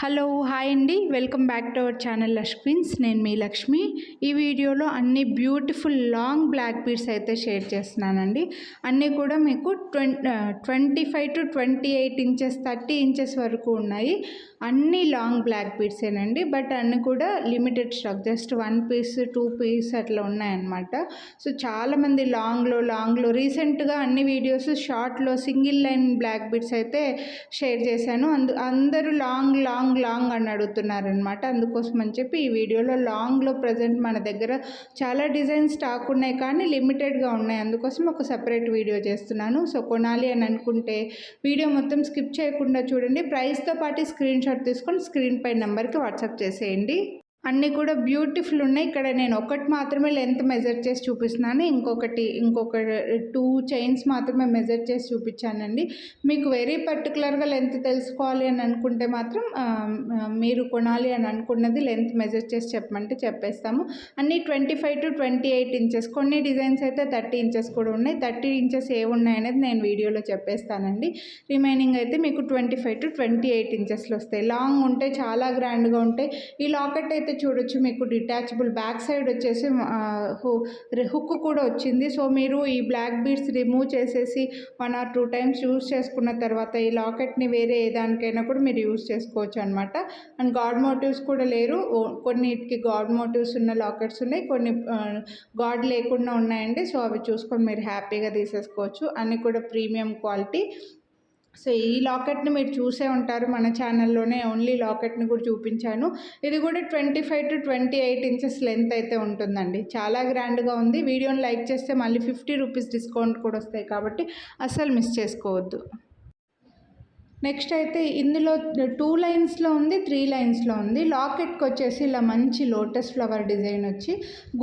Hello hi అండి, welcome back to our channel lush queens. నేను మీ లక్ష్మి. ఈ వీడియోలో అన్ని బ్యూటిఫుల్ లాంగ్ బ్లాక్ బీడ్స్ అయితే షేర్ చేస్తున్నానండి. అన్నీ కూడా మీకు 25 to 28 ఇంచెస్ 30 ఇంచెస్ వరకు ఉన్నాయి. అన్నీ లాంగ్ బ్లాక్ బీడ్సేనండి, బట్ అన్నీ కూడా limited stock, just 1 piece 2 piece అట్లా ఉన్నాయన్నమాట. సో చాలామంది లాంగ్లో రీసెంట్గా అన్ని వీడియోస్ షార్ట్లో సింగిల్ లైన్ బ్లాక్ బీడ్స్ అయితే షేర్ చేశాను. అందరూ లాంగ్ అని అడుగుతున్నారనమాట. అందుకోసం అని చెప్పి ఈ వీడియోలో లాంగ్లో ప్రజెంట్ మన దగ్గర చాలా డిజైన్స్ స్టాక్ ఉన్నాయి, కానీ లిమిటెడ్గా ఉన్నాయి. అందుకోసం ఒక సెపరేట్ వీడియో చేస్తున్నాను. సో కొనాలి అని అనుకుంటే వీడియో మొత్తం స్కిప్ చేయకుండా చూడండి. ప్రైస్తో పాటు స్క్రీన్ షాట్ తీసుకొని స్క్రీన్ పై నెంబర్కి వాట్సాప్ చేసేయండి. అన్నీ కూడా బ్యూటిఫుల్ ఉన్నాయి. ఇక్కడ నేను ఒకటి మాత్రమే లెంత్ మెజర్ చేసి చూపిస్తున్నాను, ఇంకొక 2 చైన్స్ మాత్రమే మెజర్ చేసి చూపించానండి. మీకు వెరీ పర్టికులర్గా లెంత్ తెలుసుకోవాలి అని అనుకుంటే మాత్రం మీరు కొనాలి అని అనుకున్నది లెంత్ మెజర్ చేసి చెప్పమంటే చెప్పేస్తాము. అన్నీ 25 to 28 ఇంచెస్, కొన్ని డిజైన్స్ అయితే 30 ఇంచెస్ కూడా ఉన్నాయి. 30 ఇంచెస్ ఏ ఉన్నాయనేది నేను వీడియోలో చెప్పేస్తానండి. రిమైనింగ్ అయితే మీకు 25 to 28 ఇంచెస్లో వస్తాయి. లాంగ్ ఉంటే చాలా గ్రాండ్గా ఉంటాయి. ఈ లాకెట్ అయితే చూడొచ్చు, మీకు డిటాచబుల్ బ్యాక్ సైడ్ వచ్చేసి హుక్ కూడా వచ్చింది. సో మీరు ఈ బ్లాక్ బీడ్స్ రిమూవ్ చేసేసి 1 or 2 టైమ్స్ యూజ్ చేసుకున్న తర్వాత ఈ లాకెట్ని వేరే ఏ దానికైనా కూడా మీరు యూజ్ చేసుకోవచ్చు అనమాట. అండ్ గాడ్ మోటివ్స్ కూడా లేరు. కొన్నిటికి గాడ్ మోటివ్స్ ఉన్న లాకెట్స్ ఉన్నాయి, కొన్ని గాడ్ లేకుండా ఉన్నాయండి. సో అవి చూసుకొని మీరు హ్యాపీగా తీసేసుకోవచ్చు. అన్నీ కూడా ప్రీమియం క్వాలిటీ. సో ఈ లాకెట్ని మీరు చూసే ఉంటారు, మన ఛానల్లోనే ఓన్లీ లాకెట్ని కూడా చూపించాను. ఇది కూడా 25 to 28 ఇంచెస్ లెంత్ అయితే ఉంటుందండి. చాలా గ్రాండ్గా ఉంది. వీడియోని లైక్ చేస్తే మళ్ళీ 50 రూపీస్ డిస్కౌంట్ కూడా వస్తాయి, కాబట్టి అస్సలు మిస్ చేసుకోవద్దు. నెక్స్ట్ అయితే ఇందులో 2 లైన్స్లో ఉంది, 3 లైన్స్లో ఉంది. లాకెట్కి వచ్చేసి ఇలా మంచి లోటస్ ఫ్లవర్ డిజైన్ వచ్చి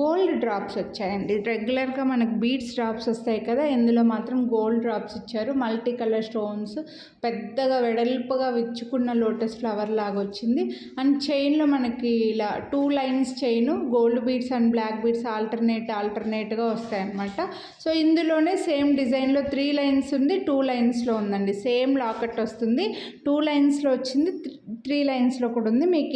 గోల్డ్ డ్రాప్స్ వచ్చాయండి. రెగ్యులర్గా మనకు బీడ్స్ డ్రాప్స్ వస్తాయి కదా, ఇందులో మాత్రం గోల్డ్ డ్రాప్స్ ఇచ్చారు. మల్టీ కలర్ స్టోన్స్, పెద్దగా వెడల్పుగా విచ్చుకున్న లోటస్ ఫ్లవర్ లాగా వచ్చింది. అండ్ చైన్లో మనకి ఇలా 2 lines chain, gold beads and black beads ఆల్టర్నేట్గా వస్తాయి అన్నమాట. సో ఇందులోనే సేమ్ డిజైన్లో 3 లైన్స్ ఉంది, 2 లైన్స్లో ఉందండి. సేమ్ లాకెట్ వస్తుంది. 2 లైన్స్లో వచ్చింది, 3 లైన్స్లో కూడా ఉంది. మీకు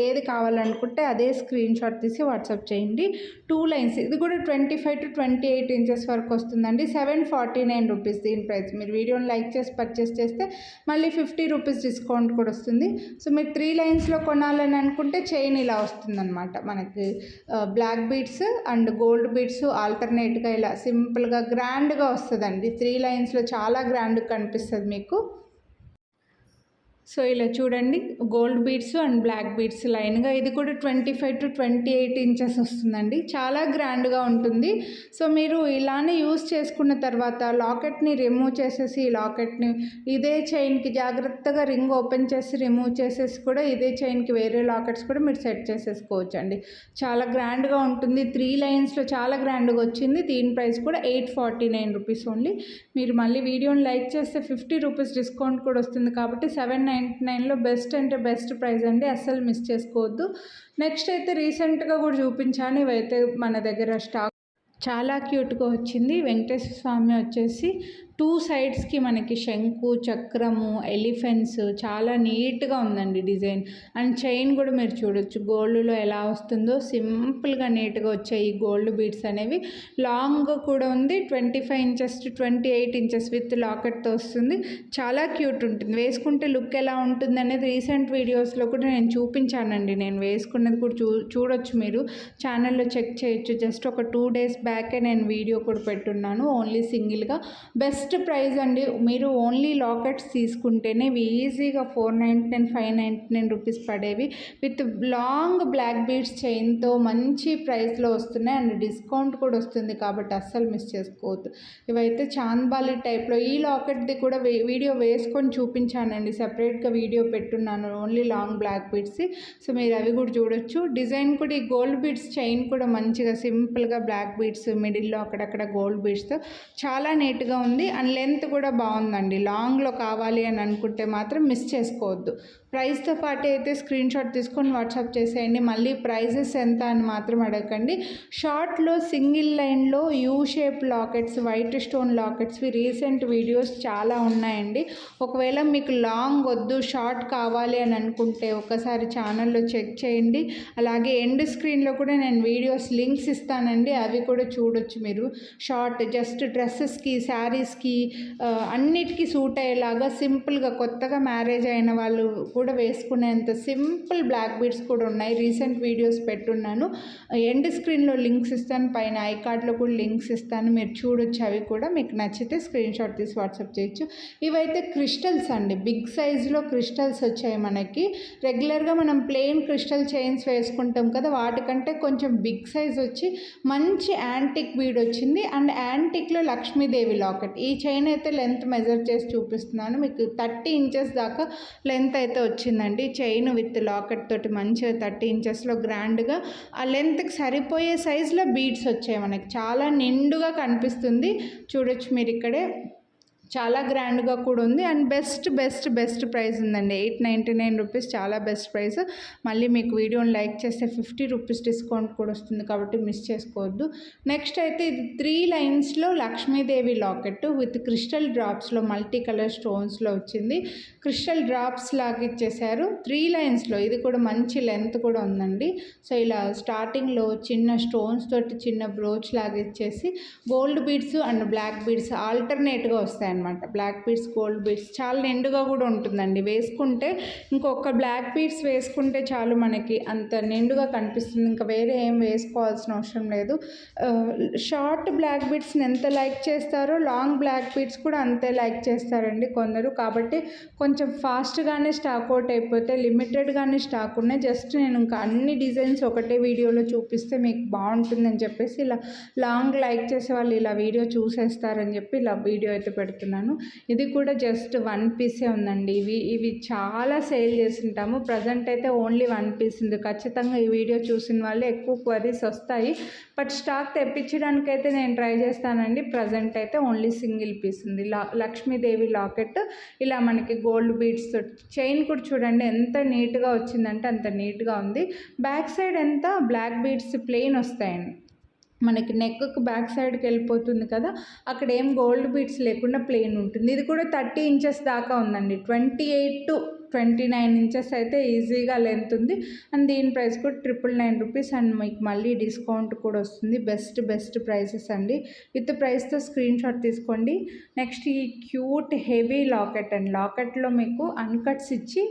ఏది కావాలనుకుంటే అదే స్క్రీన్ షాట్ తీసి వాట్సాప్ చేయండి. 2 లైన్స్, ఇది కూడా 25 to 28 ఇంచెస్ వరకు వస్తుందండి. 749 రూపీస్ దీని ప్రైస్. మీరు వీడియోని లైక్ చేసి పర్చేస్ చేస్తే మళ్ళీ 50 రూపీస్ డిస్కౌంట్ కూడా వస్తుంది. సో మీరు 3 లైన్స్లో కొనాలని అనుకుంటే చైన్ ఇలా వస్తుందన్నమాట. మనకి black beads and gold beads ఆల్టర్నేట్గా ఇలా సింపుల్గా గ్రాండ్గా వస్తుందండి. 3 లైన్స్లో చాలా గ్రాండ్గా కనిపిస్తుంది మీకు. సో ఇలా చూడండి, gold beads and black beads లైన్గా. ఇది కూడా 25 to 28 ఇంచెస్ వస్తుందండి. చాలా గ్రాండ్గా ఉంటుంది. సో మీరు ఇలానే యూస్ చేసుకున్న తర్వాత లాకెట్ని రిమూవ్ చేసేసి, లాకెట్ని ఇదే చైన్కి జాగ్రత్తగా రింగ్ ఓపెన్ చేసి రిమూవ్ చేసేసి కూడా ఇదే చైన్కి వేరే లాకెట్స్ కూడా మీరు సెట్ చేసేసుకోవచ్చు అండి. చాలా గ్రాండ్గా ఉంటుంది. 3 లైన్స్లో చాలా గ్రాండ్గా వచ్చింది. దీని ప్రైస్ కూడా 849 రూపీస్ ఓన్లీ. మీరు మళ్ళీ వీడియోని లైక్ చేస్తే 50 రూపీస్ డిస్కౌంట్ కూడా వస్తుంది, కాబట్టి 799లో బెస్ట్ అంటే బెస్ట్ ప్రైస్ అండి. అస్సలు మిస్ చేసుకోవద్దు. నెక్స్ట్ అయితే రీసెంట్గా కూడా చూపించాను, ఇవైతే మన దగ్గర స్టాక్ చాలా క్యూట్గా వచ్చింది. వెంకటేశ్వర స్వామి వచ్చేసి 2 సైడ్స్కి మనకి శంకు, చక్రము, ఎలిఫెంట్స్, చాలా నీట్గా ఉందండి డిజైన్. అండ్ చైన్ కూడా మీరు చూడొచ్చు గోల్డ్లో ఎలా వస్తుందో, సింపుల్గా నీట్గా వచ్చాయి ఈ గోల్డ్ బీడ్స్ అనేవి. లాంగ్ కూడా ఉంది, 25 ఇంచెస్ to 28 ఇంచెస్ విత్ లాకెట్తో వస్తుంది. చాలా క్యూట్ ఉంటుంది. వేసుకుంటే లుక్ ఎలా ఉంటుంది అనేది రీసెంట్ వీడియోస్లో కూడా నేను చూపించానండి. నేను వేసుకున్నది కూడా చూడొచ్చు, మీరు ఛానల్లో చెక్ చేయొచ్చు. జస్ట్ ఒక 2 days బ్యాకే నేను వీడియో కూడా పెట్టున్నాను, ఓన్లీ సింగిల్గా. బెస్ట్ ప్రైస్ అండి. మీరు ఓన్లీ లాకెట్స్ తీసుకుంటేనే ఈజీగా 499 599 రూపీస్ పడేవి విత్ లాంగ్ బ్లాక్ బీడ్స్ చైన్తో మంచి ప్రైస్లో వస్తున్నాయి. అండ్ డిస్కౌంట్ కూడా వస్తుంది, కాబట్టి అస్సలు మిస్ చేసుకోవద్దు. ఇవైతే చాంద్బాలి టైప్లో. ఈ లాకెట్ది కూడా వీడియో వేసుకొని చూపించానండి, సెపరేట్గా వీడియో పెట్టున్నాను, only long black beads. So మీరు అవి కూడా చూడొచ్చు. డిజైన్ కూడా ఈ గోల్డ్ బీడ్స్ చైన్ కూడా మంచిగా సింపుల్గా బ్లాక్ బీడ్స్ మిడిల్లో అక్కడక్కడ గోల్డ్ బీడ్స్తో చాలా నీట్గా ఉంది. అండ్ లెంత్ కూడా బాగుందండి. లాంగ్లో కావాలి అని అనుకుంటే మాత్రం మిస్ చేసుకోవద్దు. ప్రైస్తో పాటు అయితే స్క్రీన్ షాట్ తీసుకొని వాట్సాప్ చేసేయండి. మళ్ళీ ప్రైజెస్ ఎంత అని మాత్రం అడగండి. షార్ట్లో సింగిల్ లైన్లో U shape lockets, white stone లాకెట్స్వి రీసెంట్ వీడియోస్ చాలా ఉన్నాయండి. ఒకవేళ మీకు లాంగ్ వద్దు షార్ట్ కావాలి అని అనుకుంటే ఒకసారి ఛానల్లో చెక్ చేయండి. అలాగే ఎండ్ స్క్రీన్లో కూడా నేను వీడియోస్ లింక్స్ ఇస్తానండి, అవి కూడా చూడొచ్చు మీరు. షార్ట్ జస్ట్ డ్రెస్సెస్కి, శారీస్కి అన్నిటికీ సూట్ అయ్యేలాగా సింపుల్గా కొత్తగా మ్యారేజ్ అయిన వాళ్ళు కూడా వేసుకునేంత సింపుల్ బ్లాక్ బీడ్స్ కూడా ఉన్నాయి. రీసెంట్ వీడియోస్ పెట్టున్నాను, ఎండ్ స్క్రీన్లో లింక్స్ ఇస్తాను, పైన ఐ కార్డ్లో కూడా లింక్స్ ఇస్తాను, మీరు చూడొచ్చు. అవి కూడా మీకు నచ్చితే స్క్రీన్ షాట్ తీసి వాట్సాప్ చేయొచ్చు. ఇవైతే క్రిస్టల్స్ అండి, బిగ్ సైజులో క్రిస్టల్స్ వచ్చాయి మనకి. రెగ్యులర్గా మనం ప్లెయిన్ క్రిస్టల్ చైన్స్ వేసుకుంటాం కదా, వాటికంటే కొంచెం బిగ్ సైజ్ వచ్చి మంచి యాంటిక్ బీడ్ వచ్చింది. అండ్ యాంటిక్లో లక్ష్మీదేవి లాకెట్. ఈ చైన్ అయితే లెంత్ మెజర్ చేసి చూపిస్తున్నాను మీకు. 30 ఇంచెస్ దాకా లెంత్ అయితే వచ్చిందండి. చైన్ విత్ లాకెట్ తోటి మంచిగా 30 ఇంచెస్లో గ్రాండ్గా ఆ లెంత్కి సరిపోయే సైజులో బీడ్స్ వచ్చాయి మనకి. చాలా నిండుగా కనిపిస్తుంది, చూడొచ్చు మీరు ఇక్కడే. చాలా గ్రాండ్గా కూడా ఉంది. అండ్ బెస్ట్ ప్రైస్ ఉందండి, 899 రూపీస్. చాలా బెస్ట్ ప్రైస్. మళ్ళీ మీకు వీడియోని లైక్ చేస్తే 50 రూపీస్ డిస్కౌంట్ కూడా వస్తుంది, కాబట్టి మిస్ చేసుకోవద్దు. నెక్స్ట్ అయితే ఇది 3 లైన్స్లో లక్ష్మీదేవి లాకెట్ విత్ క్రిస్టల్ డ్రాప్స్లో మల్టీ కలర్ స్టోన్స్లో వచ్చింది. క్రిస్టల్ డ్రాప్స్ లాగా ఇచ్చేసారు 3 లైన్స్లో. ఇది కూడా మంచి లెంత్ కూడా ఉందండి. సో ఇలా స్టార్టింగ్లో చిన్న స్టోన్స్ తోటి చిన్న బ్రోచ్ లాగా ఇచ్చేసి gold beads and black beads ఆల్టర్నేట్గా వస్తాయి అనమాట. బ్లాక్ బీడ్స్, గోల్డ్ బీడ్స్ చాలా నిండుగా కూడా ఉంటుందండి. వేసుకుంటే ఇంకొక బ్లాక్ బీడ్స్ వేసుకుంటే చాలు మనకి, అంత నిండుగా కనిపిస్తుంది. ఇంకా వేరే ఏం వేసుకోవాల్సిన అవసరం లేదు. షార్ట్ బ్లాక్ బీడ్స్ని ఎంత లైక్ చేస్తారో లాంగ్ బ్లాక్ బీడ్స్ కూడా అంతే లైక్ చేస్తారండి కొందరు. కాబట్టి కొంచెం ఫాస్ట్గానే స్టాక్ అవుట్ అయిపోతే, లిమిటెడ్గానే స్టాక్ ఉన్నాయి. జస్ట్ నేను ఇంకా అన్ని డిజైన్స్ ఒకటే వీడియోలో చూపిస్తే మీకు బాగుంటుందని చెప్పేసి ఇలా లాంగ్ లైక్ చేసే వాళ్ళు ఇలా వీడియో చూసేస్తారని చెప్పి ఇలా వీడియో అయితే పెడుతున్నాను. ఇది కూడా జస్ట్ 1 పీసే ఉందండి. ఇవి చాలా సేల్ చేసింటాము. ప్రజెంట్ అయితే ఓన్లీ 1 పీస్ ఉంది. ఖచ్చితంగా ఈ వీడియో చూసిన వాళ్ళు ఎక్కువ క్వరీస్ వస్తాయి, బట్ స్టాక్ తెప్పించడానికైతే నేను ట్రై చేస్తానండి. ప్రజెంట్ అయితే ఓన్లీ సింగిల్ పీస్ ఉంది. లక్ష్మీదేవి లాకెట్ ఇలా మనకి గోల్డ్ బీడ్స్ చైన్ కూడా చూడండి ఎంత నీట్గా వచ్చిందంటే అంత నీట్గా ఉంది. బ్యాక్ సైడ్ ఎంత బ్లాక్ బీడ్స్ ప్లెయిన్ వస్తాయండి. మనకి నెక్కు బ్యాక్ సైడ్కి వెళ్ళిపోతుంది కదా, అక్కడ ఏం గోల్డ్ బీడ్స్ లేకుండా ప్లెయిన్ ఉంటుంది. ఇది కూడా 30 ఇంచెస్ దాకా ఉందండి. 28 to 29 ఇంచెస్ అయితే ఈజీగా లెంత్ ఉంది. అండ్ దీని ప్రైస్ కూడా 999 రూపీస్. అండ్ మీకు మళ్ళీ డిస్కౌంట్ కూడా వస్తుంది. బెస్ట్ ప్రైసెస్ అండి. విత్ ప్రైస్తో స్క్రీన్ షాట్ తీసుకోండి. నెక్స్ట్ ఈ క్యూట్ హెవీ లాకెట్ అండి. లాకెట్లో మీకు అన్కట్స్ ఇచ్చి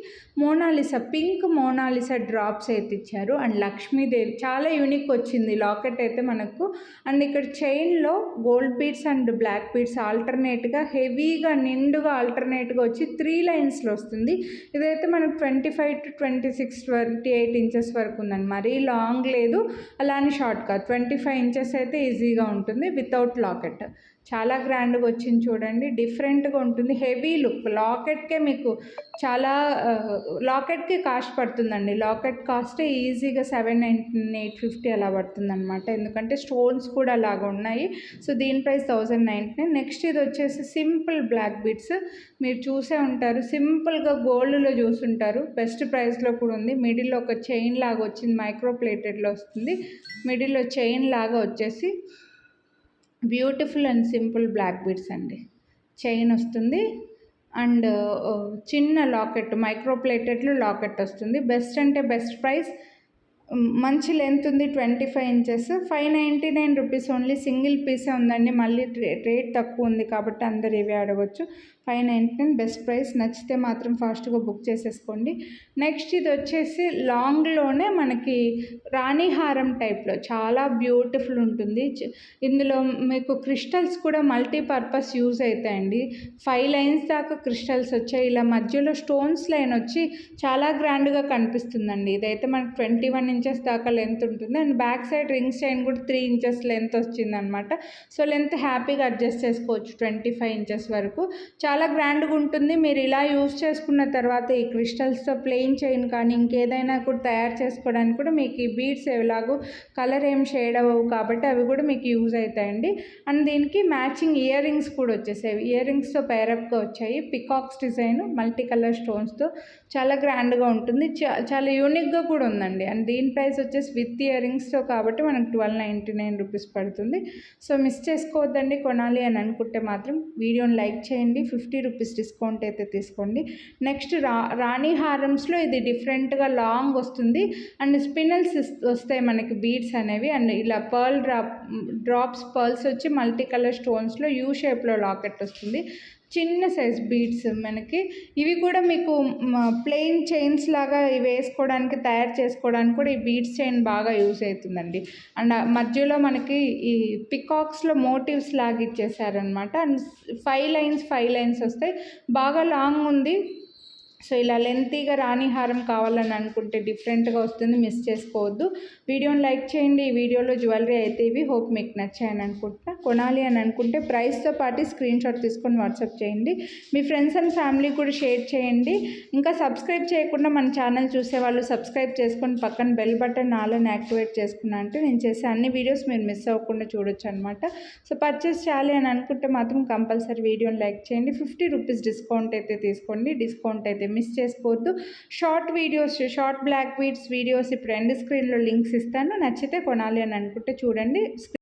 మోనాలిసా, పింక్ మోనాలిసా డ్రాప్స్ అయితే ఇచ్చారు. అండ్ లక్ష్మీదేవి చాలా యూనిక్ వచ్చింది లాకెట్ అయితే మనకు. అండ్ ఇక్కడ చైన్లో gold beads and black beads ఆల్టర్నేట్గా హెవీగా నిండుగా ఆల్టర్నేట్గా వచ్చి 3 లైన్స్లో వస్తుంది. ఇదైతే మనకు 25 to 26, 28 ఇంచెస్ వరకు ఉందండి. మరీ లాంగ్ లేదు, అలానే షార్ట్ కాదు. 25 ఇంచెస్ అయితే ఈజీగా ఉంటుంది వితౌట్ లాకెట్. చాలా గ్రాండ్గా వచ్చింది చూడండి, డిఫరెంట్గా ఉంటుంది. Heavy look. లాకెట్కే మీకు చాలా లాకెట్కి కాస్ట్ పడుతుందండి. లాకెట్ కాస్టే ఈజీగా 799, 850 అలా పడుతుంది అనమాట, ఎందుకంటే స్టోన్స్ కూడా అలాగ ఉన్నాయి. సో దీని ప్రైస్ 1099. నెక్స్ట్ ఇది వచ్చేసి సింపుల్ బ్లాక్ బీడ్స్. మీరు చూసే ఉంటారు, సింపుల్గా గోల్డ్లో చూసుంటారు. బెస్ట్ ప్రైస్లో కూడా ఉంది. మిడిల్లో ఒక చైన్ లాగా వచ్చింది, మైక్రో ప్లేటెడ్లో వస్తుంది. మిడిల్లో చైన్ లాగా వచ్చేసి beautiful and simple black beads అండి. చైన్ వస్తుంది అండ్ చిన్న లాకెట్, మైక్రో ప్లేటెడ్లో లాకెట్ వస్తుంది. బెస్ట్ అంటే బెస్ట్ ప్రైస్. మంచి లెంత్ ఉంది, 25 ఇంచెస్. 599 rupees only. సింగిల్ పీసే ఉందండి. మళ్ళీ రేట్ తక్కువ ఉంది కాబట్టి అందరు ఇవే అడగవచ్చు. 599 బెస్ట్ ప్రైస్. నచ్చితే మాత్రం ఫాస్ట్గా బుక్ చేసేసుకోండి. నెక్స్ట్ ఇది వచ్చేసి లాంగ్లోనే మనకి రాణి హారం టైప్లో చాలా బ్యూటిఫుల్ ఉంటుంది. ఇందులో మీకు క్రిస్టల్స్ కూడా మల్టీపర్పస్ యూజ్ అవుతాయండి. 5 లైన్స్ దాకా క్రిస్టల్స్ వచ్చాయి. ఇలా మధ్యలో స్టోన్స్ లైన్ వచ్చి చాలా గ్రాండ్గా కనిపిస్తుందండి. ఇదైతే మనకు 21 ఇంచెస్ దాకా లెంత్ ఉంటుంది. And back side ring chain కూడా 3 ఇంచెస్ లెంత్ వచ్చిందనమాట. సో లెంత్ హ్యాపీగా అడ్జస్ట్ చేసుకోవచ్చు 25 ఇంచెస్ వరకు. చాలా చాలా గ్రాండ్గా ఉంటుంది. మీరు ఇలా యూస్ చేసుకున్న తర్వాత ఈ క్రిస్టల్స్తో ప్లెయిన్ చైన్ కానీ ఇంకేదైనా కూడా తయారు చేసుకోవడానికి కూడా మీకు ఈ బీడ్స్ ఎలాగో కలర్ ఏం షేడ్ అవ్వవు కాబట్టి అవి కూడా మీకు యూజ్ అవుతాయండి. అండ్ దీనికి మ్యాచింగ్ ఇయర్ రింగ్స్ కూడా వచ్చేసాయి. ఇయర్ రింగ్స్తో పేరప్గా వచ్చాయి. పికాక్స్ డిజైన్ మల్టీ కలర్ స్టోన్స్తో చాలా గ్రాండ్గా ఉంటుంది. చాలా యూనిక్గా కూడా ఉందండి. అండ్ దీని ప్రైస్ వచ్చేసి విత్ ఇయర్ రింగ్స్తో కాబట్టి మనకు 1299 రూపీస్ పడుతుంది. సో మిస్ చేసుకోవద్దండి. కొనాలి అని అనుకుంటే మాత్రం వీడియోని లైక్ చేయండి. 50 రూపీస్ డిస్కౌంట్ అయితే తీసుకోండి. నెక్స్ట్ రాణి హారమ్స్లో ఇది డిఫరెంట్గా లాంగ్ వస్తుంది అండ్ స్పినల్స్ వస్తాయి మనకి బీడ్స్ అనేవి. అండ్ ఇలా పర్ల్ డ్రాప్స్ పర్ల్స్ వచ్చి మల్టీ కలర్ స్టోన్స్లో యూ షేప్లో లాకెట్ వస్తుంది. చిన్న సైజ్ బీడ్స్ మనకి ఇవి కూడా మీకు ప్లెయిన్ చైన్స్ లాగా వేసుకోవడానికి తయారు చేసుకోవడానికి కూడా ఈ బీడ్స్ చైన్ బాగా యూస్ అవుతుందండి. అండ్ మధ్యలో మనకి ఈ పికాక్స్లో మోటివ్స్ లాగా ఇచ్చేసారనమాట. అండ్ 5 లైన్స్ వస్తాయి. బాగా లాంగ్ ఉంది. సో ఇలా లెంతీగా రాణి హారం కావాలని అనుకుంటే డిఫరెంట్గా వస్తుంది. మిస్ చేసుకోవద్దు. వీడియోని లైక్ చేయండి. ఈ వీడియోలో జ్యువెలరీ అయితే ఇవి. హోప్ మీకు నచ్చాయని అనుకుంటున్నా. కొనాలి అని అనుకుంటే ప్రైస్తో పాటు స్క్రీన్ షాట్ తీసుకొని వాట్సాప్ చేయండి. మీ ఫ్రెండ్స్ అండ్ ఫ్యామిలీ కూడా షేర్ చేయండి. ఇంకా సబ్స్క్రైబ్ చేయకుండా మన ఛానల్ చూసేవాళ్ళు సబ్స్క్రైబ్ చేసుకొని పక్కన బెల్ బటన్ ఆలని యాక్టివేట్ చేసుకున్నా అంటే నేను చేసే అన్ని వీడియోస్ మీరు మిస్ అవ్వకుండా చూడొచ్చు అనమాట. సో పర్చేస్ చేయాలి అని అనుకుంటే మాత్రం కంపల్సరీ వీడియోని లైక్ చేయండి. 50 రూపీస్ డిస్కౌంట్ అయితే తీసుకోండి. డిస్కౌంట్ అయితే మిస్ చేసుకోవద్దు. షార్ట్ బ్లాక్ బీడ్స్ వీడియోస్ ఇప్పుడు ఎండ్ స్క్రీన్లో లింక్స్ ఇస్తాను. నచ్చితే కొనాలి అని అనుకుంటే చూడండి.